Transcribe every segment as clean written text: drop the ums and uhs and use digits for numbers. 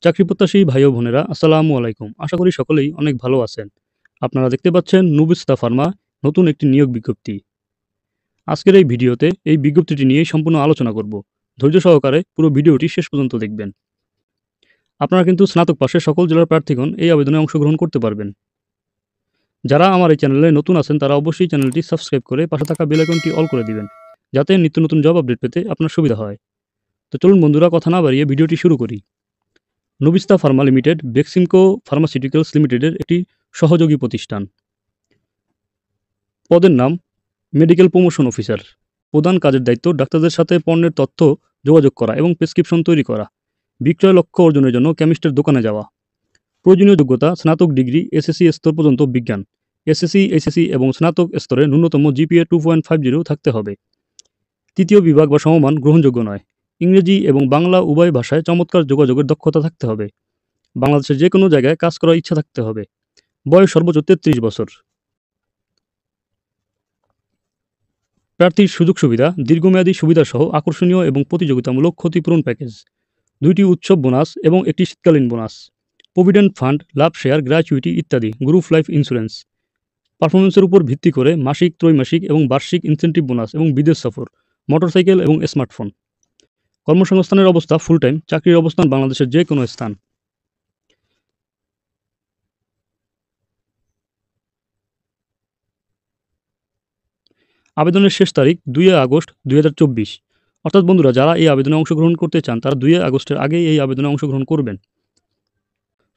চাকরি প্রত্যাশী ভাই ও বোনেরা আসসালামু আলাইকুম। আশা করি সকলেই অনেক ভালো আছেন। আপনারা দেখতে পাচ্ছেন নুবিস্তা ফার্মা নতুন একটি নিয়োগ বিজ্ঞপ্তি। আজকের এই ভিডিওতে এই বিজ্ঞপ্তিটি নিয়েই সম্পূর্ণ আলোচনা করব। ধৈর্য সহকারে পুরো ভিডিওটি শেষ পর্যন্ত দেখবেন। আপনারা কিন্তু স্নাতক পাশের সকল জেলার প্রার্থীগণ এই আবেদনে অংশগ্রহণ করতে পারবেন। যারা আমার এই চ্যানেলে নতুন আছেন তারা অবশ্যই চ্যানেলটি সাবস্ক্রাইব করে পাশে থাকা বেল আইকনটি অল করে দিবেন, যাতে নিত্য নতুন জব আপডেট পেতে আপনার সুবিধা হয়। তো চলুন বন্ধুরা, কথা না বাড়িয়ে ভিডিওটি শুরু করি। নুবিস্তা ফার্মা লিমিটেড বেক্সিমকো ফার্মাসিউটিক্যালস লিমিটেডের একটি সহযোগী প্রতিষ্ঠান। পদের নাম মেডিকেল প্রমোশন অফিসার। প্রধান কাজের দায়িত্ব ডাক্তারদের সাথে পণ্যের তথ্য যোগাযোগ করা এবং প্রেসক্রিপশন তৈরি করা। বিক্রয় লক্ষ্য অর্জনের জন্য কেমিস্টের দোকানে যাওয়া। প্রয়োজনীয় যোগ্যতা স্নাতক ডিগ্রি এসএসসি স্তর পর্যন্ত বিজ্ঞান, এসএসসি এইচএসসি এবং স্নাতক স্তরে ন্যূনতম জিপিএ 2.50 থাকতে হবে। তৃতীয় বিভাগ বা সমমান গ্রহণযোগ্য নয়। ইংরেজি এবং বাংলা উভয় ভাষায় চমৎকার যোগাযোগের দক্ষতা থাকতে হবে। বাংলাদেশের যে কোনো জায়গায় কাজ করার ইচ্ছা থাকতে হবে। বয়স সর্বোচ্চ 33 বছর। প্রার্থীর সুযোগ সুবিধা দীর্ঘমেয়াদী সুবিধাসহ আকর্ষণীয় এবং প্রতিযোগিতামূলক ক্ষতিপূরণ প্যাকেজ, 2টি উৎসব বোনাস এবং একটি শীতকালীন বোনাস, প্রভিডেন্ট ফান্ড, লাভ শেয়ার, গ্র্যাচুইটি ইত্যাদি, গ্রুপ লাইফ ইন্স্যুরেন্স। পারফরমেন্সের উপর ভিত্তি করে মাসিক, ত্রৈমাসিক এবং বার্ষিক ইনসেন্টিভ বোনাস এবং বিদেশ সফর, মোটরসাইকেল এবং স্মার্টফোন। কর্মসংস্থানের অবস্থা ফুল টাইম, চাকরির অবস্থান বাংলাদেশের যে কোনো স্থান। আবেদনের শেষ তারিখ 2 আগস্ট 2024। অর্থাৎ বন্ধুরা, যারা এই আবেদনে অংশগ্রহণ করতে চান তারা 2 আগস্টের আগেই এই আবেদনে অংশগ্রহণ করবেন।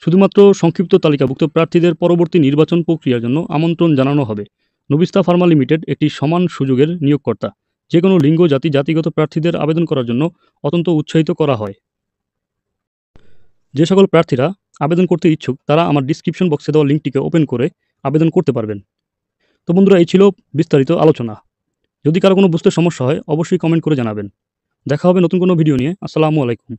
শুধুমাত্র সংক্ষিপ্ত তালিকাভুক্ত প্রার্থীদের পরবর্তী নির্বাচন প্রক্রিয়ার জন্য আমন্ত্রণ জানানো হবে। নুবিস্তা ফার্মা লিমিটেড একটি সমান সুযোগের নিয়োগকর্তা। যে কোনো লিঙ্গ, জাতি, জাতিগত প্রার্থীদের আবেদন করার জন্য অত্যন্ত উৎসাহিত করা হয়। যে সকল প্রার্থীরা আবেদন করতে ইচ্ছুক তারা আমার ডিসক্রিপশন বক্সে দেওয়া লিঙ্কটিকে ওপেন করে আবেদন করতে পারবেন। তো বন্ধুরা, এই ছিল বিস্তারিত আলোচনা। যদি কারো কোনো বুঝতে সমস্যা হয় অবশ্যই কমেন্ট করে জানাবেন। দেখা হবে নতুন কোনো ভিডিও নিয়ে। আসসালামু আলাইকুম।